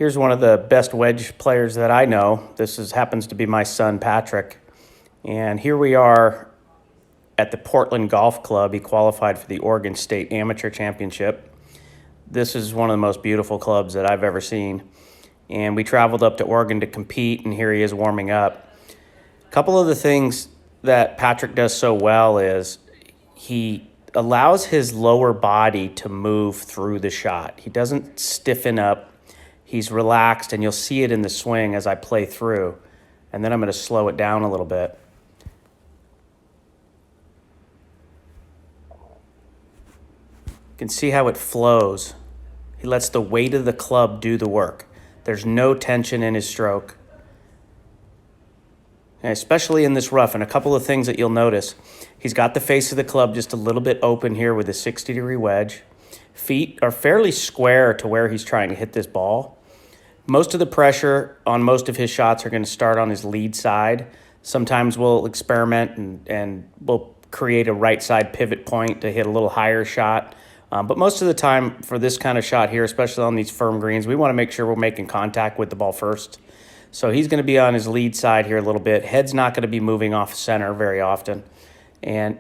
Here's one of the best wedge players that I know. Happens to be my son, Patrick. And here we are at the Portland Golf Club. He qualified for the Oregon State Amateur Championship. This is one of the most beautiful clubs that I've ever seen. And we traveled up to Oregon to compete, and here he is warming up. A couple of the things that Patrick does so well is he allows his lower body to move through the shot. He doesn't stiffen up. He's relaxed, and you'll see it in the swing as I play through. And then I'm going to slow it down a little bit. You can see how it flows. He lets the weight of the club do the work. There's no tension in his stroke. And especially in this rough, and a couple of things that you'll notice. He's got the face of the club just a little bit open here with a 60-degree wedge. Feet are fairly square to where he's trying to hit this ball. Most of the pressure on most of his shots are going to start on his lead side. Sometimes we'll experiment and we'll create a right side pivot point to hit a little higher shot. But most of the time for this kind of shot here, especially on these firm greens, we want to make sure we're making contact with the ball first. So he's going to be on his lead side here a little bit. Head's not going to be moving off center very often. And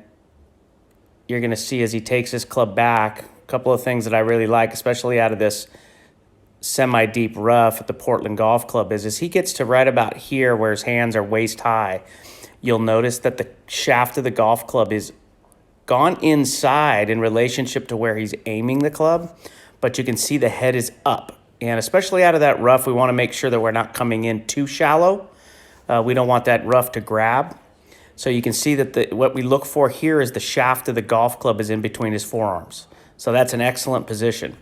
you're going to see as he takes his club back, a couple of things that I really like, especially out of this semi-deep rough at the Portland Golf Club, is as he gets to right about here where his hands are waist high, you'll notice that the shaft of the golf club is gone inside in relationship to where he's aiming the club, but you can see the head is up. And especially out of that rough, we want to make sure that we're not coming in too shallow. We don't want that rough to grab. So you can see that what we look for here is the shaft of the golf club is in between his forearms. So that's an excellent position.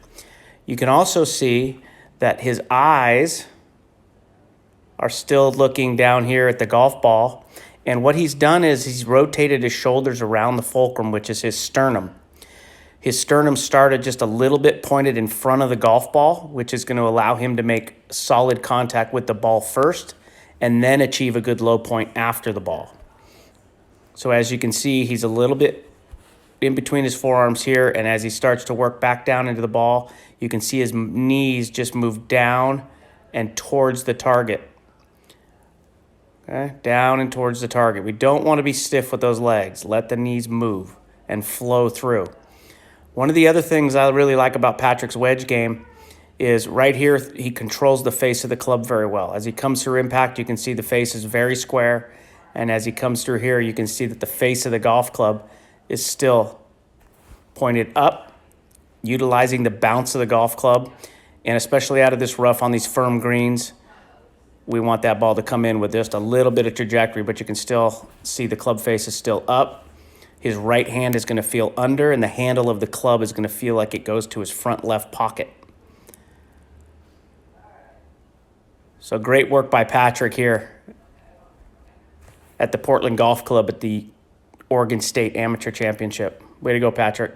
You can also see that his eyes are still looking down here at the golf ball. And what he's done is he's rotated his shoulders around the fulcrum, which is his sternum. His sternum started just a little bit pointed in front of the golf ball, which is going to allow him to make solid contact with the ball first and then achieve a good low point after the ball. So as you can see, he's a little bit in between his forearms here, and as he starts to work back down into the ball, you can see his knees just move down and towards the target. Okay, down and towards the target. We don't want to be stiff with those legs. Let the knees move and flow through. One of the other things I really like about Patrick's wedge game is right here, he controls the face of the club very well. As he comes through impact, you can see the face is very square, and as he comes through here, you can see that the face of the golf club is still pointed up, utilizing the bounce of the golf club. And especially out of this rough on these firm greens, we want that ball to come in with just a little bit of trajectory, but you can still see the club face is still up. His right hand is going to feel under, and the handle of the club is going to feel like it goes to his front left pocket. So great work by Patrick here at the Portland Golf Club at the Oregon State Amateur Championship. Way to go, Patrick.